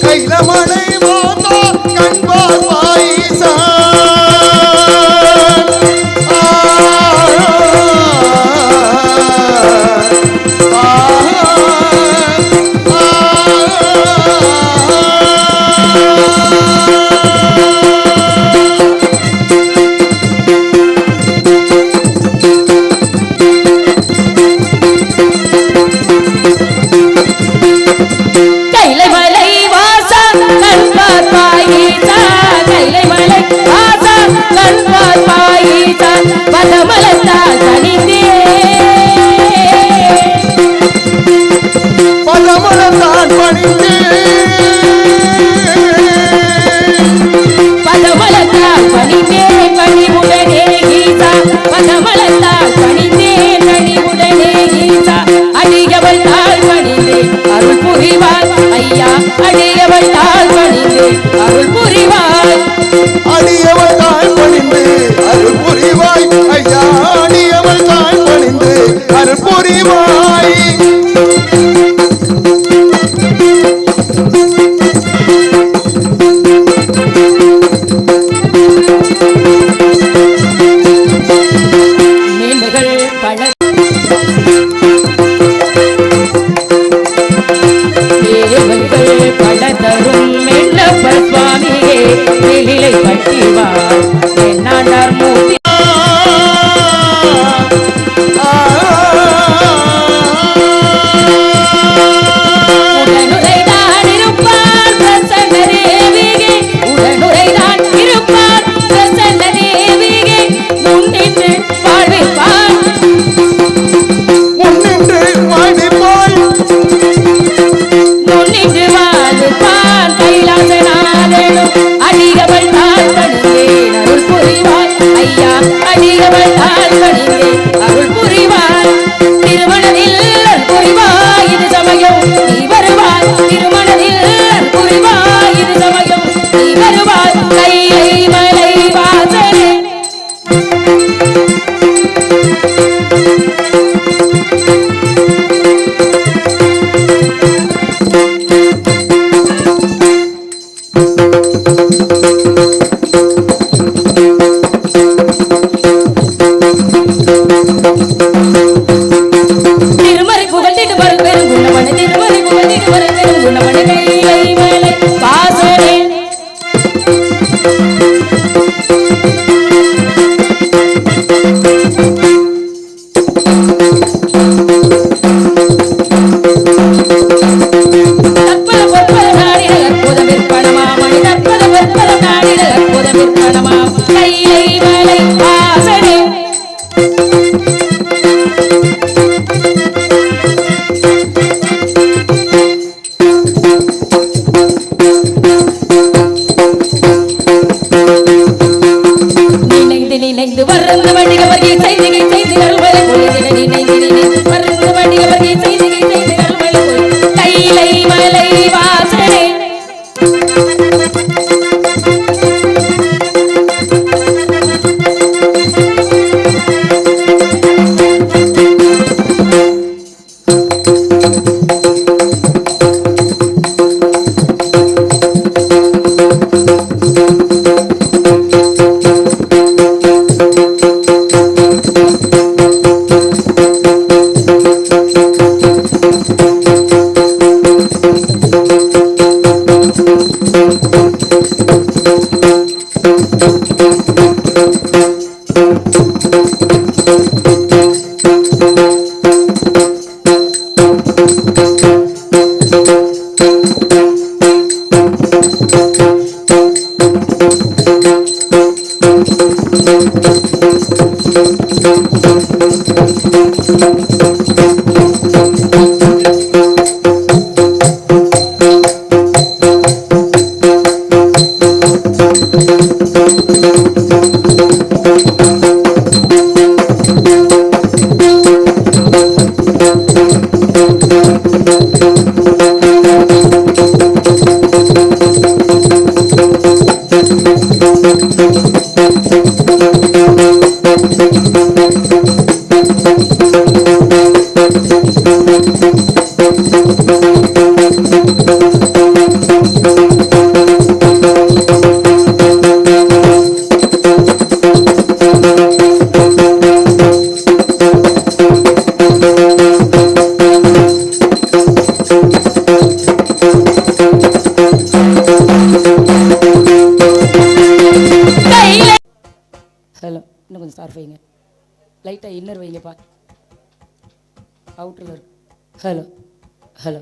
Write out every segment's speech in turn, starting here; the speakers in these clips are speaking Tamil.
கைலமலை மாதா கண்பார் பாயிசா லைட்டா இன்னர் வைங்கப்பா, அவுட்டர்ல இருக்கு. Hello hello.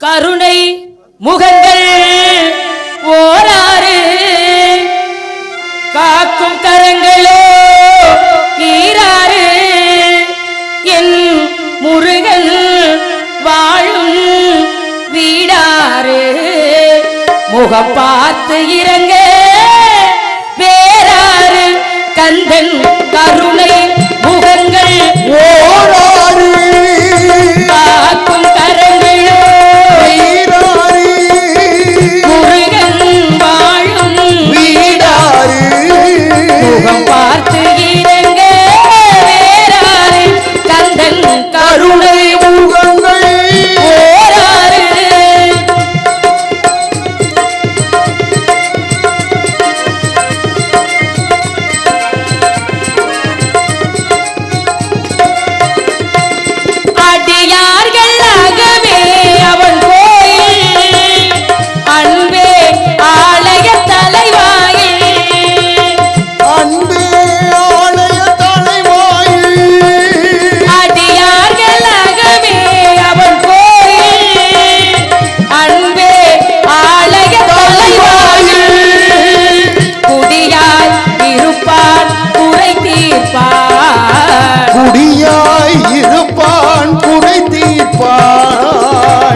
கருணை முகங்கள் ஓராறு காக்கும் கரங்களோ ஈராறு என் முருகன் வாழும் வீடாறு முகம் பார்த்து இறங்க வேறாறு கந்தன் கருணை முகங்கள் ஓராறு காக்கும் கரங்களோ முருகன் வாழும் வீடாறு முகம் பார்த்து இறங்க வேறாறு கந்தன் கருணை முகங்கள் ஓராறு. அடியார்களாகவே அவன் கோயில் அன்பே ஆலய தலைவாயில் அன்பே ஆலய தலைவாயில் அடியார்களாகவே அவன் கோயில் அன்பே ஆலய தலைவாயில் குடியாய் இருப்பான் குறை தீர்ப்பான் குடியாய் இருப்பான் குறை தீர்ப்பான்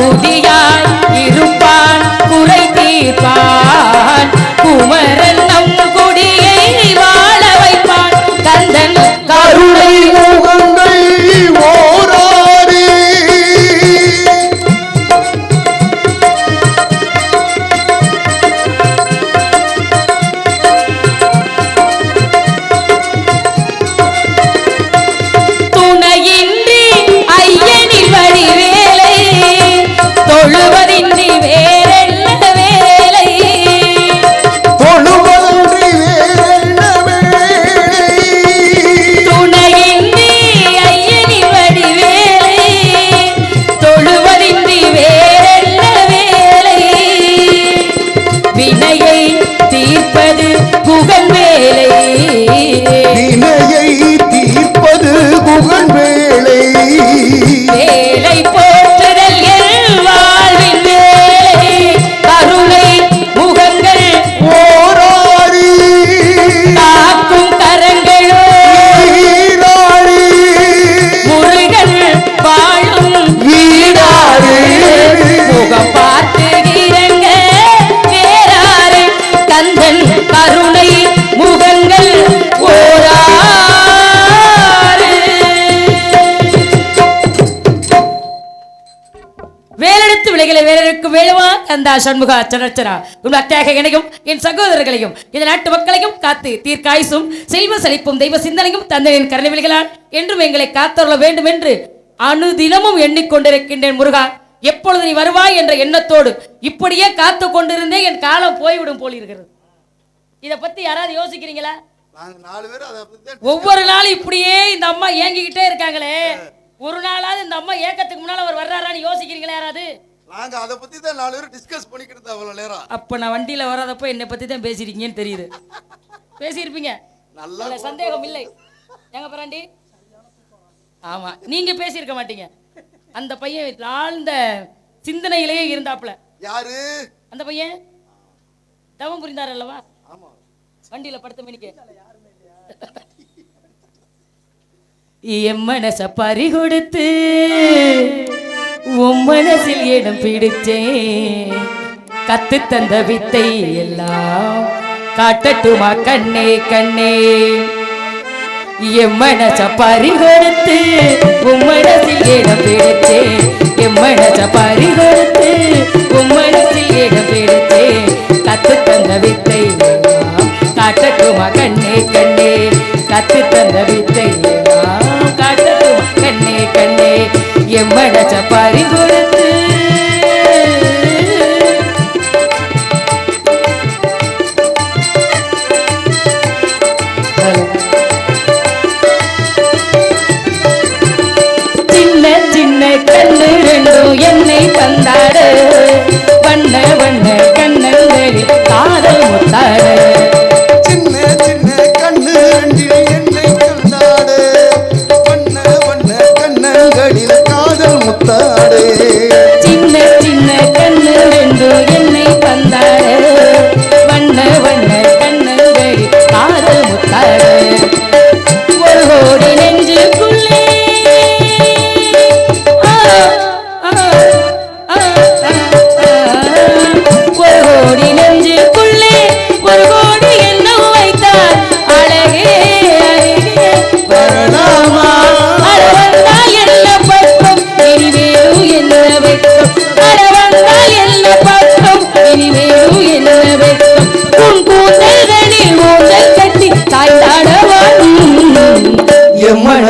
குடியாய் இருப்பான் குறை தீர்ப்பான் குமரன் நம் குடியை வாழ வைப்பான் கந்தன் கருணை கருணை முகங்கள் ஓராறு துணையின்றி ஐயனில் வடிவேலை தொழுவதின்றி வேறென்ன வேலை தொழுவன்றி வேறென்ன வேலை துணையின்றி ஐயனில் வடிவேலை தொழுவதின்றி வேறென்ன வேலை வினையை தீர்ப்பது குகன் வேலை வினையை தீர்ப்பது குகன் வேலை வேலை போற்றுதல் என் வாழ்வின் வேலை கருணை முகங்கள் ஓராறு காக்கும் கரங்களோ ஈராறு முருகன் வாழும் வீடாறு முகம் பார்த்து இறங்க வேறாறு கந்தன் கருணை முகங்கள் ஓராறு. வேலெடுத்து விலைகளை வேலெடுக்கும் வேலுவா கந்தா சண்முகா சனச்சரா உன் அத்தியாக இணையும் என் சகோதரர்களையும் இந்த நாட்டு மக்களையும் காத்து தீர்க்காயுசும் செல்வ செழிப்பும் தெய்வ சிந்தனையும் தந்தையின் கருணைவிழிகளால் என்றும் எங்களை காத்தருள வேண்டும் என்று அனுதினமும் எண்ணிக்கொண்டிருக்கின்றேன் முருகா. எப்பொழுது நீ வருவாய் என்ற எண்ணத்தோடு இப்படியே காத்து கொண்டிருந்தே என் காலம் போய்விடும் போல் இருக்கிறது. இதை பத்தி யாராவது யோசிக்கிறீங்களா? நாங்க 4 பேர் அதை பத்தி தான் ஒவ்வொரு நாளும் இப்படியே இந்த அம்மா ஏங்கிக்கிட்டே இருக்காங்களே, ஒரு நாளாவது இந்த அம்மா ஏக்கத்துக்கு முன்னால அவர் வர்றாரான்னு யோசிக்கிறீங்களா யாராவது? நாங்க அதை பத்தி தான் 4 பேர் டிஸ்கஸ் பண்ணிக்கிட்டு அவ்வளவு நேரம். அப்ப நான் வண்டியில வராதப்போ என்னை பத்தி தான் பேசிருக்கீங்கன்னு தெரியுது. பேசியிருப்பீங்க, நல்லா அதுல சந்தேகம் இல்லை. எங்க பிராண்டி? ஆமா, நீங்க பேசியிருக்க மாட்டீங்க. அந்த பையன் ஆழ்ந்த சிந்தனையிலேயே இருந்தாப்ல. யாரு அந்த பையன் தவம் புரிந்தார் அல்லவா? ஆமா வண்டியில படுத்த மணிக்கு என் மனச பறி கொடுத்து உன் மனசில் இடம் பிடிச்சேன், கத்து தந்த வித்தை எல்லாம் காட்டட்டுமா கண்ணே கண்ணே. என் மனச பறி கொடுத்து உன் மனசில் இடம் பிடிச்சேன், என் மனச பறி கொடுத்து உன் மனசில் இடம் பிடிச்சேன், கத்து தந்த வித்தை எல்லாம் காட்டட்டுமா கண்ணே கண்ணே. கத்து தந்த வித்தை எல்லாம் காட்டட்டுமா கண்ணே கண்ணே. என் மனச பறி கொடுத்து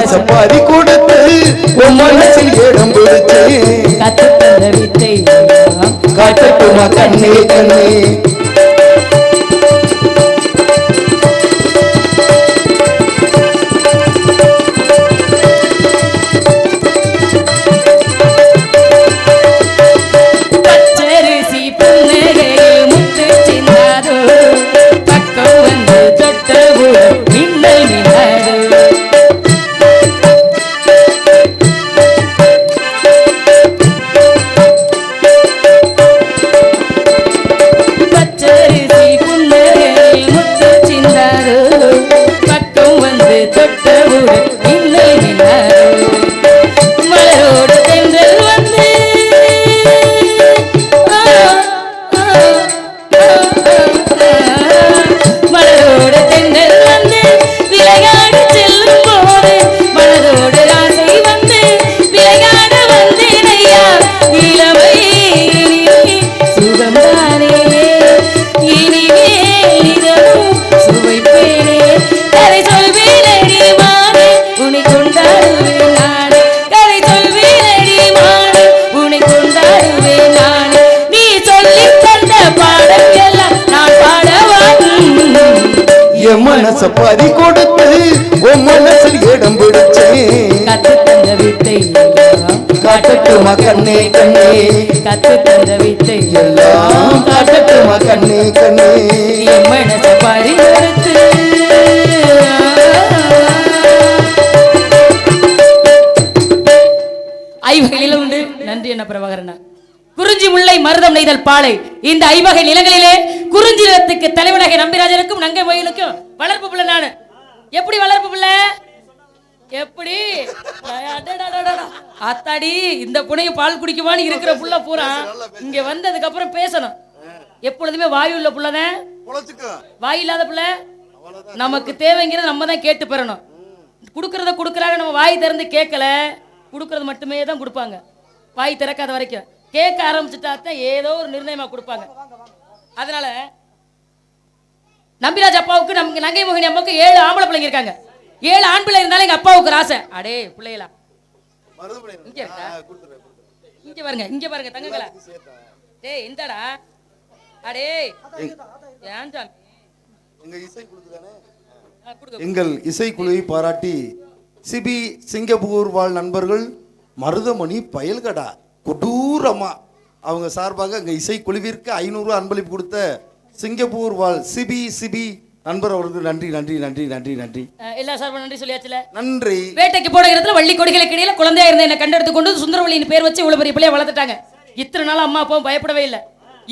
சப்பாதி கொடுத்து உன் மனசில் இடம் பிடிச்சு கத்து தந்த வித்தை காட்டட்டுமா கண்ணே கண்ணே பச்சரிசி புன்னகையில் முத்து சிந்தாதோ பக்கம் வந்து தொட்ட மின்னல் மின்னாதோ பச்சரிசி புன்னகையில் முத்து சிந்தாதோ பக்கம் வந்து தொட்ட மின்னல் மின்னாதோ மலரோடு தென்றல் வந்து மலரோடு தென்றல் வந்து விளையாடி செல்லும் போது மனதோடு ஆசை வந்து விளையாட வந்தேன் ஐயா இளமை சுகம்தானே இனிமேல் இதனும் சுவைப்பேனே கதை சொல்வேனடி மானே உன்னை கொண்டாடுவேன் நானே கதை சொல்வேனடி மானே உன்னை கொண்டாடுவேன் நானே நீ சொல்லித் தந்த பாடம் எல்லாம் நான் பாடவா என் மனச பறி கொடுத்து உன் மனசில் இடம் பிடிச்சு கத்து தந்த வித்தை காட்டட்டுமா கண்ணே கண்ணே கத்து தந்த வித்தை எல்லாம் காட்டட்டுமா கண்ணே கண்ணே என் மனச பறிகொடுத்து ஐவகையில் உண்டு. நன்றி என்ன பிரபாகரனா. குறிஞ்சி முல்லை மருதம் நெய்தல் பாலை இந்த ஐவகை நிலங்களிலே குறிஞ்சி நிலத்துக்கு தலைவனாக நம்பிராஜனுக்கும் நங்கை மயிலுக்கும் வளர்ப்பு பிள்ளை நானு. எப்படி வளர்ப்பு பிள்ளை? எப்படி அத்தாடி இந்த புனையும் பால் குடிக்குமான்னு இருக்கிற புள்ள பூரா இங்க வந்ததுக்கு அப்புறம் பேசணும். எப்பொழுதுமே வாய் உள்ள புள்ளதான், வாய் இல்லாத புள்ள நமக்கு தேவைங்கிறத நம்ம தான் கேட்டு பெறணும். கொடுக்கறத கொடுக்குறாங்க, நம்ம வாய் திறந்து கேட்கல, கொடுக்கறது மட்டுமே தான் கொடுப்பாங்க. வாய் திறக்காத வரைக்கும் கேட்க ஆரம்பிச்சுட்டாத்தான் ஏதோ ஒரு நிர்ணயமா கொடுப்பாங்க. அதனால நம்பிராஜ் அப்பாவுக்கு நமக்கு நங்கை மோகினி அம்மாவுக்கு 7 ஆம்பளை பிள்ளைங்க இருக்காங்க. 7 ஆண் பிள்ளை இருந்தாலும் எங்க அப்பாவுக்கு ஆசை. அடே பிள்ளைகளா இங்க இருக்கா? இங்க பாருங்க, இங்க பாருங்க தங்கங்களா. டேய் இந்தடா. அடே ஏன் சாமி எங்கள் இசைக்குழுவை பாராட்டி சிபி சிங்கப்பூர் வாழ் நண்பர்கள் மருதமணி பயல்கடா கொடூரமா அவங்க சார்பாக அங்கே இசைக்குழுவிற்கு 500 அன்பளிப்பு கொடுத்த சிங்கப்பூர் வாழ் சிபி நண்பர் அவருக்கு நன்றி நன்றி நன்றி நன்றி நன்றி. எல்லா சார்பா நன்றி சொல்லியாச்சுல. நன்றி. வேட்டைக்கு போன இடத்துல வள்ளி கொடிகளுக்கு இடையில குழந்தையா இருந்த என்ன கண்டெடுத்து கொண்டு சுந்தரவள்ளியின் பேர் வச்சு இவ்வளவு பெரிய பிள்ளைய வளர்த்துட்டாங்க. இத்தனை நாள் அம்மா அப்பாவும் பயப்படவே இல்லை,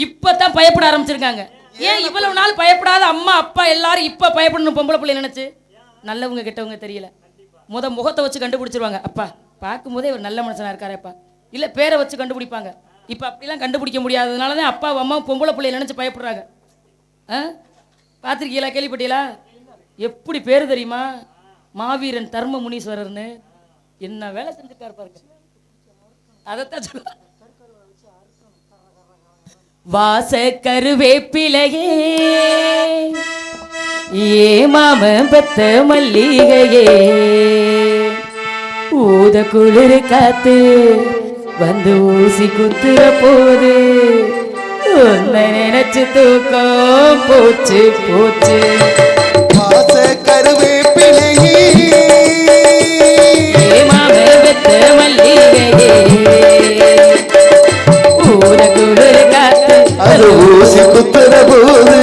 இப்பதான் பயப்பட ஆரம்பிச்சிருக்காங்க. ஏன் இவ்வளவு நாள் பயப்படாத அம்மா அப்பா எல்லாரும் இப்ப பயப்படணும் பொம்பளை பிள்ளை நினைச்சு? நல்லவங்க கெட்டவங்க தெரியல, முகத்தை வச்சு கண்டுபிடிச்சிருவாங்க. அப்பா பார்க்கும் போதே ஒரு நல்ல மனுஷனா இருக்காரப்பா, இல்ல பேரை வச்சு கண்டுபிடிப்பாங்க. இப்ப அப்படிலாம் கண்டுபிடிக்க முடியாததுனாலதான் அப்பா அம்மா பொம்பளை பிள்ளைய நினைச்சு பயப்படுறாங்க. பார்த்துருக்கீங்களா, கேள்விப்பட்டீங்களா? எப்படி பேரு தெரியுமா? மாவீரன் தர்ம முனீஸ்வரர்னு. என்ன வேலை செஞ்சுட்டாரு பாருங்க. அதைத்தான் சொல்ல, வாச கருவேப்பிலையே ஏ மாம பத்த மல்லிகையே ஊத குளிர் காத்து வந்து ஊசி குத்துற போது உன்னை நினைச்சு தூக்கம் போச்சு போச்சு. வாச கருவேப்பிலையே ஏ மாம பத்த மல்லிகையே ஊத குளிர் காத்து அது ஊசி குத்துற போது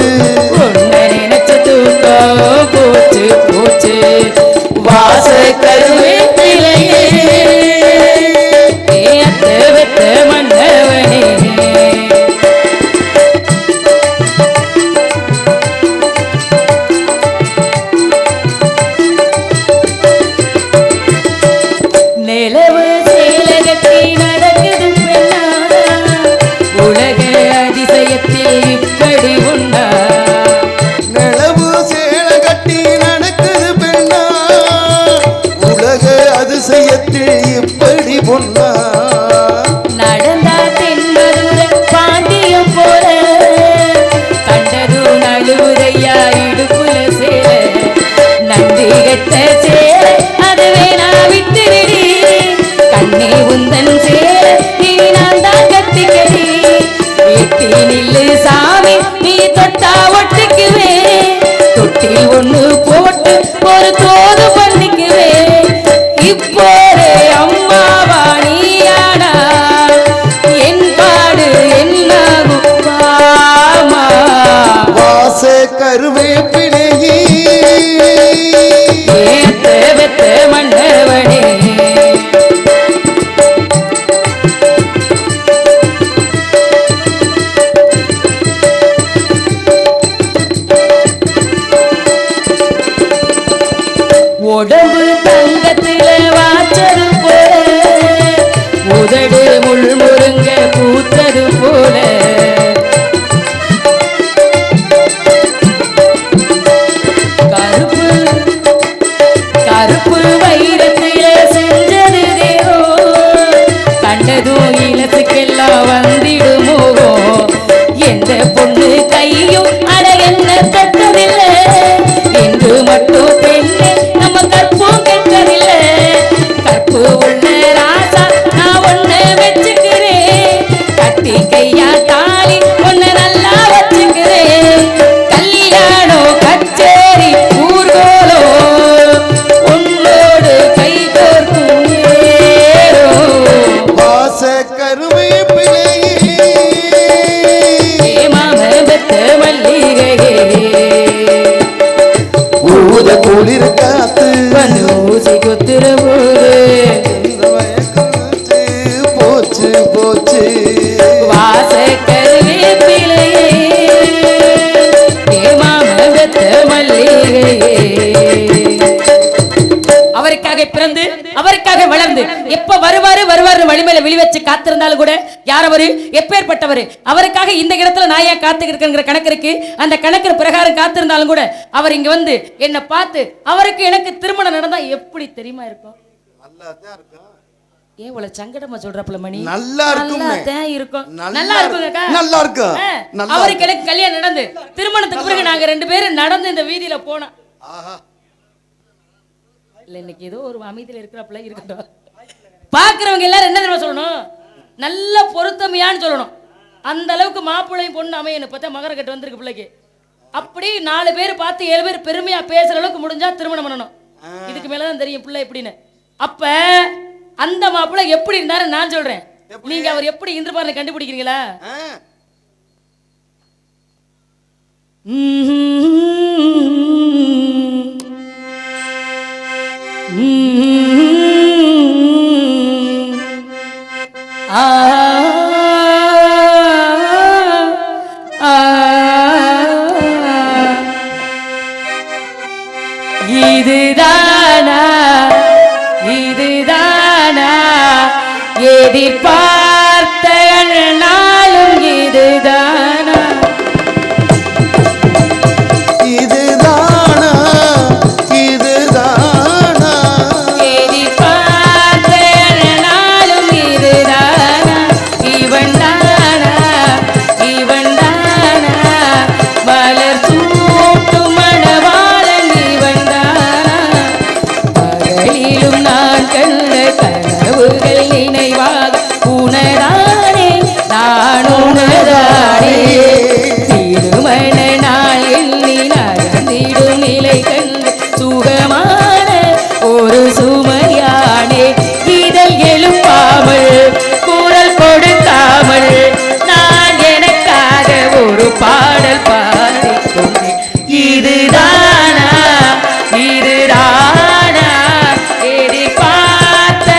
உன்னை நினைச்சு தூக்கம் போச்சு போச்சு. வாச கருவேப்பிலையே அத்த வெத்த மன்னவனே நிலவு சேலகத்தி நடக்குது பெண்ணா உலக அதிசயத்தில் இப்படி உண்டா. நிலவு சேல கட்டி நடக்குது பெண்ணா உலக முள் முருங்க பூத்தது போல கருப்பு கருப்பு வைரத்தில செஞ்சது தேவோ கண்டதும் இலத்துக்கெல்லாம் வந்திடுமோ எந்த பொண்ணு கையும் அட என்ன தட்டதில்லை என்று மட்டும் பெண்ணே நம்ம கற்பும் கெட்டதில்லை கற்பு உள்ள ராசா நான் ஒண்ணு வச்சுக்கிறேன் கட்டி கையா தாலி ஒண்ணு நல்லா வச்சுக்கிறேன் கல்யாணம் கச்சேரி ஊர்கோலோ உன்னோடு கை கோர்க்கும் நேரம் வாச கருவேப்பிலையே மாம பெத்த மல்லிகையே ஊத குளிர் காத்து வந்து ஊசி குத்துற போது போச்சு போச்சு வாச கருவேப்பிலையே மாம பெத்த மல்லிகையே அவருக்காக பிறந்து அவருக்காக வளர்ந்து எப்ப வருவாரு வழிமையில விழி வச்சு காத்திருந்தாலும் கூட யார் அவரு எப்பேற்பட்டவர் அவருக்காக இந்த இடத்துல நான் ஏன் காத்துக்கிற கணக்கு இருக்கு அந்த கணக்கு பிரகாரம் காத்திருந்தாலும் கூட அவர் இங்க வந்து என்ன பார்த்து அவருக்கு எனக்கு திருமணம் நடந்தா எப்படி தெரியுமா இருக்கும் நல்லாதான் இருக்கும். ஏன் இவ்வளவு சங்கடமா சொல்றப்பல மணி நல்லா இருக்கும் நல்லாதான் இருக்கும் நல்லா நல்லா இருக்குங்கக்கா நல்லா இருக்கும் நல்லா அவருக்கு எனக்கு கல்யாணம் நடந்து திருமணத்துக்கு பிறகு நாங்க 2 பேரும் நடந்து இந்த வீதியில போனோம் ஆஹா இல்ல இன்னைக்கு ஏதோ ஒரு அமைதியில இருக்கிறப்பல இருக்கட்டும் பாக்குறவங்க எல்லாரும் என்ன தெரியுமா சொல்லணும் நல்ல பொருத்தமையான்னு சொல்லணும் அந்த அளவுக்கு மாப்பிள்ளையும் பொண்ணு அமையணும் பார்த்தா மகர கட்டு வந்திருக்கு பிள்ளைக்கு அப்படி 4 பேர் பார்த்து 7 பேர் பெருமையா பேசுற அளவுக்கு முடிஞ்சா திருமணம் பண்ணணும் இதுக்கு மேலதான் தெரியும் பிள்ளை எப்படின்னு அப்ப அந்த மாப்பிள்ளை எப்படி இருந்தாரு நான் சொல்றேன் நீங்க அவர் எப்படி இந்திரபாரனை கண்டுபிடிக்கிறீங்களா இதுதானா இதுதானா எதிர்பார்த்த நாளும் இதுதானா இதுதானா இதுதானா எதிர்பார்த்த நாளும் இதுதானா இவன் தானா மலர் சூட்டும் மணவாளன் இவன் தானா பகலிலும் நான் கண்ட கனவுகள் நினைவாக உணரானே நான் உணரானே திருமண நாள் எண்ணி நடந்திடும் நிலை கண்டு சுகமான ஒரு சுமையானே இதழ் எழுப்பாமல் குரல் கொடுக்காமல் நான் எனக்காக ஒரு பாடல் பாடிக்கொண்டேன் இதுதானா இதுதானா எதிர்பார்த்த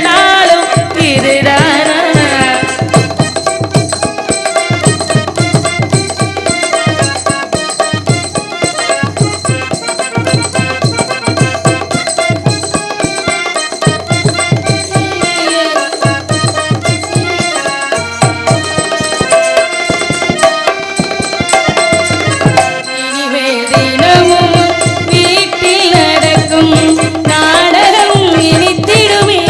நாளும் இதுதானா இனிமேல் தினமும் வீட்டில் நடக்கும் நாடகம் இனித்திடுமே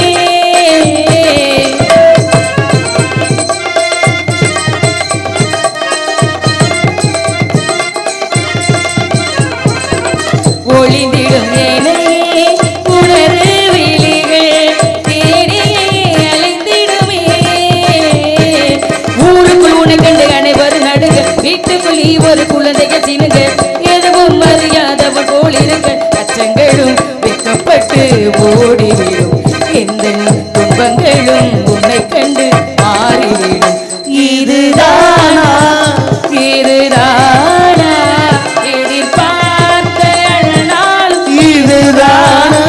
ஒளிந்திடும் என்னையே உணரு விழிகள் தேடியே அலைந்திடுமே ஊருக்குள் உன்னை கண்டு அனைவரும் நடுங்க வீட்டுக்குள் நீ ஒரு குழந்தைகள் சினுங்க எதுவும் அறியாதவன் போல் இருக்க அச்சங்களும் வெட்கப்பட்டு ஓடிவிடும் எந்த துன்பங்களும் உன்னை கண்டு மாறிவிடும் இதுதானா இதுதானா எதிர்பார்த்த நாள் இதுதானா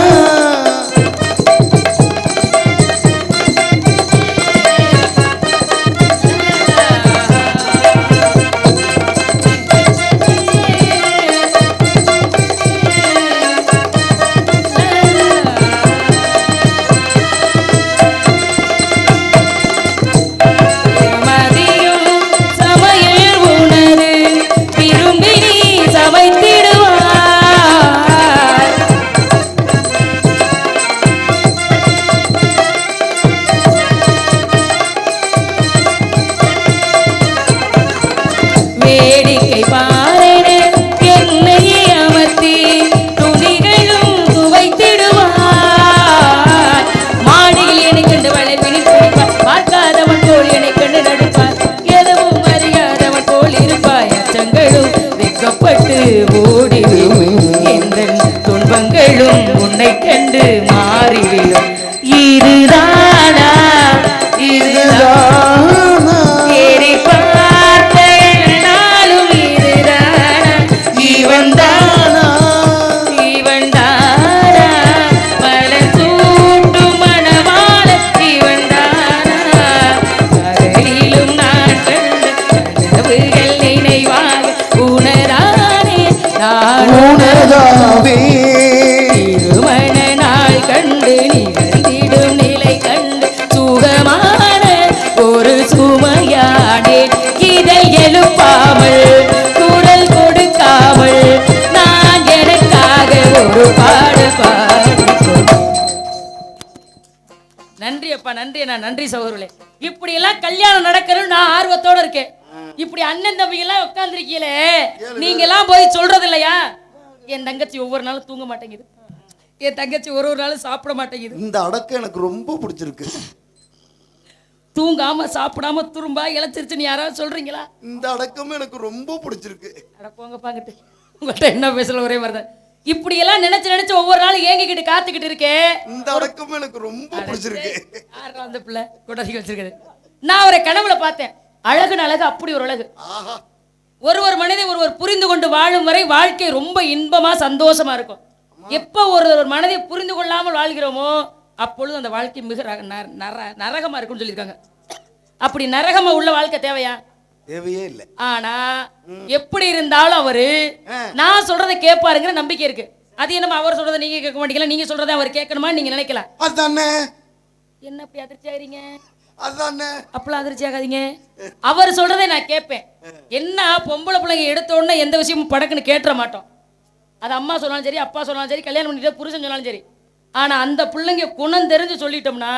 கண்டு மாறிவிடும். இதுதானா இதுதானா ஏறி பார்த்த நாளும் இதுதானா இவன் தானா இவன் தானா மலர் சூட்டும் மணவாள இவன் தானா பகலிலும் நான் கண்ட கனவுகள் நினைவாக உணரானே நான் உணராவே திருமண நாள் கண்டு நிகழ்ந்திடும் நிலை கண்டு சுகமான ஒரு சுமையானே இதை எழுப்பாமல் குரல் கொடுக்காமல் நான் எனக்காக ஒரு பாடு பாடி. நன்றி அப்பா, நன்றி அண்ணா, நன்றி சகோதரர்களே. இப்படி எல்லாம் கல்யாணம் நடக்கணும் நான் ஆர்வத்தோட இருக்கேன். இப்படி அண்ணன் தம்பி எல்லாம் உட்கார்ந்துருக்கீங்களே, நீங்க எல்லாம் போய் சொல்றது இல்லையா? என் தங்கச்சி ஒவ்வொரு நாளும் தூங்க மாட்டேங்குது, என் தங்கச்சி ஒரு நாளும் சாப்பிட மாட்டேங்குது. இந்த அடக்கம் எனக்கு ரொம்ப பிடிச்சிருக்கு. தூங்காம சாப்பிடாம துரும்பா இழைச்சிருச்சுன்னு யாராவது சொல்றீங்களா? இந்த அடக்கம் எனக்கு ரொம்ப பிடிச்சிருக்கு. அடப்போங்க பாங்கிட்டு, உங்கள்கிட்ட என்ன பேசல ஒரே மாதிரி தான். இப்படி எல்லாம் நினைச்சு நினைச்சு ஒவ்வொரு நாளும் ஏங்கிக்கிட்டு காத்துக்கிட்டு இருக்கேன். இந்த அடக்கம் எனக்கு ரொம்ப பிடிச்சிருக்கு. யாரெல்லாம் அந்த பிள்ளை கொண்டாடி வச்சிருக்குது? நான் ஒரு கனவுல பார்த்தேன். அழகுன்னு அழகு, அப்படி ஒரு அழகு. ஒரு மனிதன் ஒருவர் புரிந்து கொண்டு வாழும் வரை வாழ்க்கை ரொம்ப இன்பமா சந்தோஷமா இருக்கும். எப்போ ஒரு மனதை புரிந்து கொள்ளாமல் வாழ்கிறோமோ அப்பொழுது அந்த வாழ்க்கை மிக நரகமா இருக்குன்னு சொல்லியிருக்காங்க. அப்படி நரகமா உள்ள வாழ்க்கை தேவையா? தேவையே இல்லை. ஆனா எப்படி இருந்தாலும் அவரு நான் சொல்றதை கேட்பாருங்கிற நம்பிக்கை இருக்கு. அது என்னமா அவர் சொல்றதை நீங்க கேட்க மாட்டீங்களா? நீங்க சொல்றதை அவர் கேட்கணுமா நீங்க நினைக்கலாம். அதானே. என்ன அப்படி அதிர்ச்சி ஆகிறீங்க? அதானே. அப்பெல்லாம் அதிர்ச்சி ஆகாதீங்க. அவர் சொல்றதை நான் கேட்பேன். என்ன பொம்பளை பிள்ளைங்க எடுத்த உடனே எந்த விஷயமும் படக்குன்னு கேட்டுற மாட்டோம். அது அம்மா சொன்னாலும் சரி, அப்பா சொன்னாலும் சரி, கல்யாணம் பண்ணிட்டு புருஷன் சொன்னாலும் சரி. ஆனா அந்த பிள்ளைங்க குணம் தெரிஞ்சு சொல்லிட்டோம்னா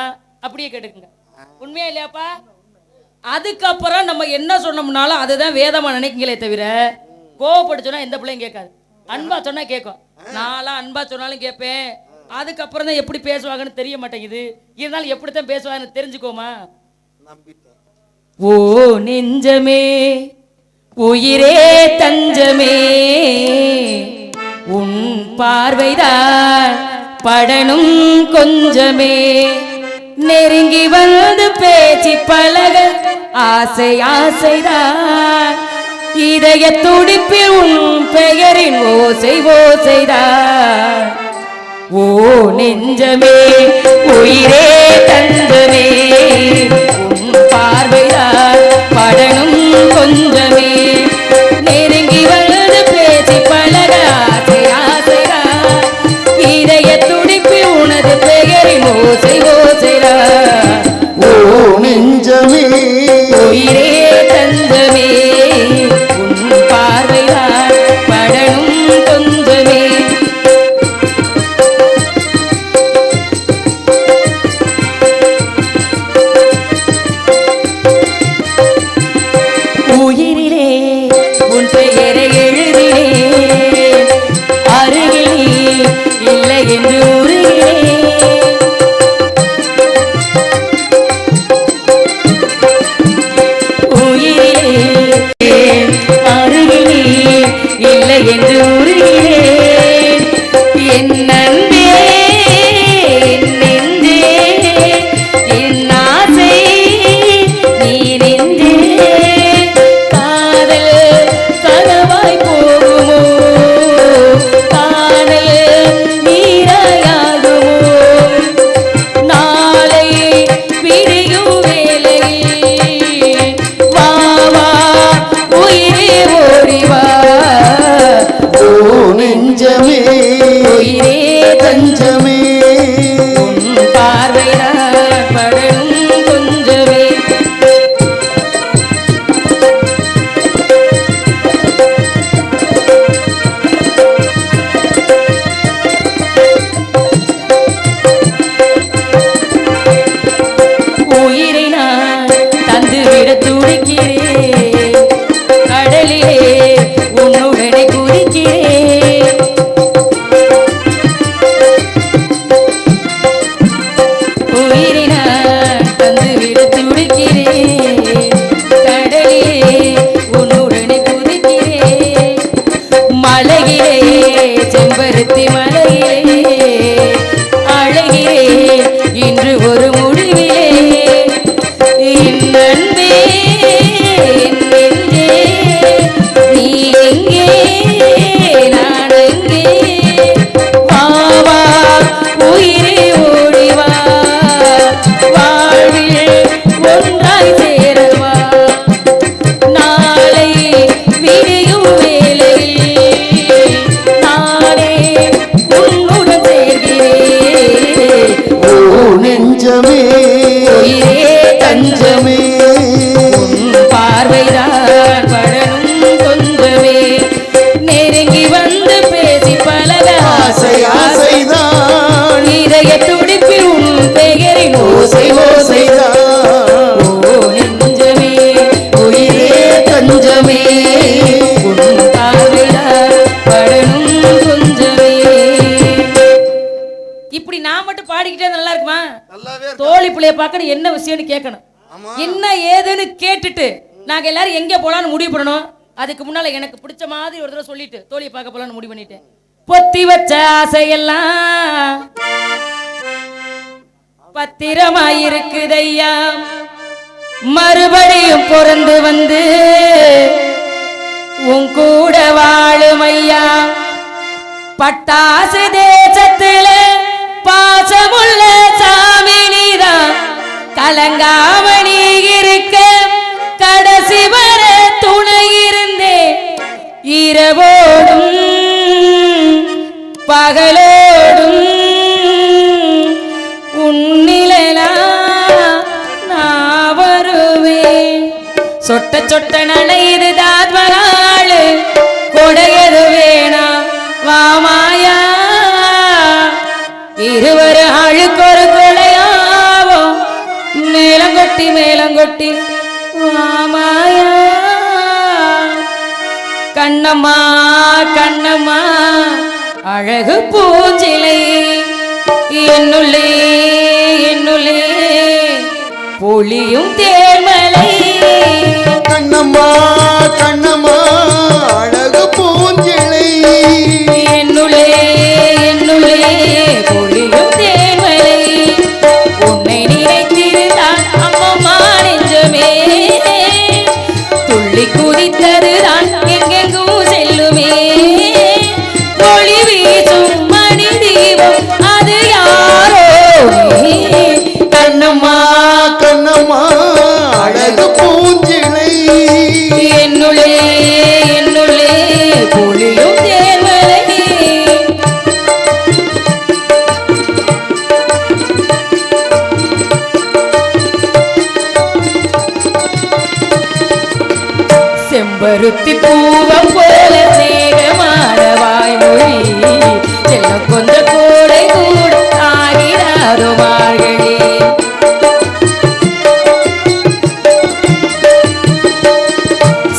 அப்படியே கேட்டுக்குங்க. உண்மையா இல்லையாப்பா? அதுக்கப்புறம் நம்ம என்ன சொன்னோம்னாலும் அதுதான் வேதமா நினைக்குங்களே தவிர, கோவப்பட்டு சொன்னா எந்த பிள்ளையும் கேட்காது. அன்பா சொன்னா கேட்கும். நான்லாம் அன்பா சொன்னாலும் கேட்பேன். அதுக்கப்புறம் தான் எப்படி பேசுவாங்கன்னு தெரிய மாட்டேங்குது. இருந்தாலும் எப்படித்தான் பேசுவாங்கன்னு தெரிஞ்சுக்கோமா? ஓ நெஞ்சமே உயிரே தஞ்சமே, உன் பார்வைதான் படணும் கொஞ்சமே, நெருங்கி வந்து பேச்சு பழக ஆசை ஆசைதான், இதய துடிப்பில் உன் பெயரின் ஓசை ஓசைதான். ஓ நெஞ்சமே உயிரே தஞ்சமே, உன் பார்வைதான் படணும் கொஞ்சமே, நெருங்கி வந்து பேச்சு பழக ஆசை ஆசைதான், இதய துடிப்பு உனது பெயரின் ஓசை ஓசைதான். ஓ நெஞ்சமே உயிரே தஞ்சமே, உன் பார்வைதான் படணும் கொஞ்சமே. உயிரிலே உன் பெயரை எழுதினேன், அருகில் நீ இல்லை என்று உருகிறேன். நண்பே என் நெஞ்சே நீ எங்கே நான் எங்கே வா வா உயிரே ஓடி வா வாழ்வில் ஒன்றாய் சேரவா நாளை விடியும் வேளையில் நானே உன்னுடன் சேர்கிறேன் ஓ நெஞ்சமே உயிரே தஞ்சமே உன் பார்வைதான் படணும் கொஞ்சமே நெருங்கி வந்து பேசி பழக ஆசை ஆசைதான் இதய துடிப்பில் உன் பெயரின் ஓசை ஓசைதான் ஓ நெஞ்சமே உயிரே தஞ்சமே உன் பார்வைதான் படணும் கொஞ்சமே. இப்படி நான் மட்டும் பாடிக்கிட்டே இருந்தா நல்லா இருக்குமா? நல்லாவே இருக்கு. தோழி பிள்ளைய பார்க்கணும், என்ன விஷயம்னு கேட்கணும், ஆமா. என்ன ஏதுன்னு கேட்டுட்டு நாங்க எல்லாரும் எங்க போலான்னு முடிவு பண்ணணும். அதுக்கு முன்னால எனக்கு பிடிச்ச மாதிரி ஒரு தடவை சொல்லிட்டு தோழியை பார்க்க போலான்னு முடிவு பண்ணிட்டேன். பொத்தி வச்ச ஆசையெல்லாம் பத்திரமாயிருக்குதையா, மறுபடியும் பிறந்து வந்து உன் கூட வாழும் ஐயா. பட்டாசு தேசத்துல பாசமுள்ள சாமி நீதான், கலங்காம நீ இருக்க கடைசி வர துணை இருந்தே. இரவோடும் பகலோடும் உன்னிலா நான் வருவேன். சொட்ட சொட்ட நனையுது தாத்மராளு கொடையது வேணா வாமாயா. இருவரு ஆளுக்கொரு கொலையாவும் மேலங்கொட்டி வாமாயா. கண்ணம்மா கண்ணம்மா அழகு பூஞ்சிலை என்னுள்ளே என்னுள்ளே பொழியும் தேர்மலை. கண்ணம்மா கண்ணம்மா அழகு பூஞ்சிலை என்னுள்ளே என்னுள்ளே பொழியும் தேர்மலை. உன்னை நினைத்திருந்தான் அம்மம்மா நெஞ்சமே, துள்ளி குதித்ததுதான் எங்கெங்கும் செல்லுமே. ஒளி வீசும் மணி தீபம் அது யாரோ நீ. கண்ணம்மா கண்ணம்மா அழகு பூஞ்சிலை என்னுள்ளே என்னுள்ளே பொழியும் தேர்மலை. செம்பருத்தி பூவம் போல சேகமான வாய்மொழி செல்ல கொஞ்ச கோடை கூட ஆகிறாரோ மார்கழி.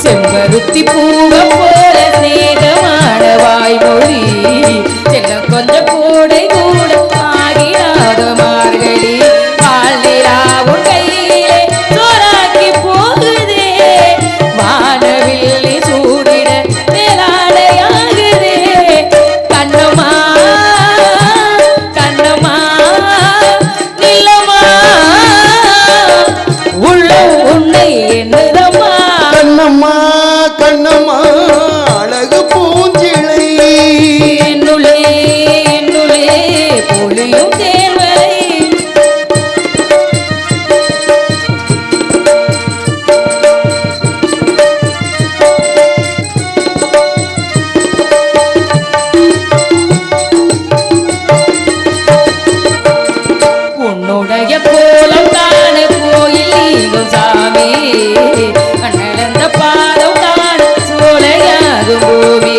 செம்பருத்தி பூவம் போல சேகமான வாய்மொழி செல்ல கொஞ்ச கோடை கூட ஆகிறாரோ மார்கழி. வாழ்நிலாவும் கையிலே சோறாக்கி போகுதே, வானவில்லி சூடிட மேலாடையாகுதே. கண்ணம்மா கண்ணம்மா நில்லம்மா உள்ளம் உன்னை என்னதம்மா. கண்ணம்மா கண்ணம்மா அழகு பூஞ்சிலை என்னுள்ளே என்னுள்ளே பொழியும் தேர்மலை. உன்னுடைய கோலம் காண கோயில் நீங்கும் சாமி, அண்ணலந்த பாதம் காண சோலையாகும் பூமி.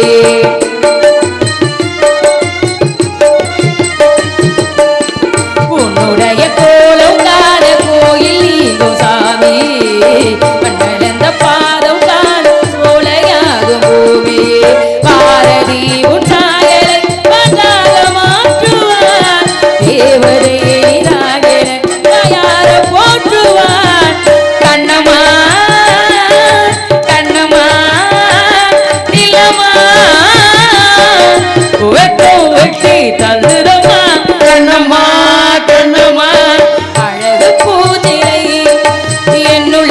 உன்னுடைய கோலம் காண கோயில் நீங்கும் சாமி, அண்ணலந்த பாதம் காண சோலையாகும் பூமி. பாரதி உன் சாயலை பதாக மாற்றுவார், தேவதை யார போற்றுவான். கண்ணம்மா கண்ணம்மா நிலமா வெட்டும் வெட்டி தந்துடமா. கண்ணம்மா கண்ணம்மா அழகு பூஜை என்னுள்ளே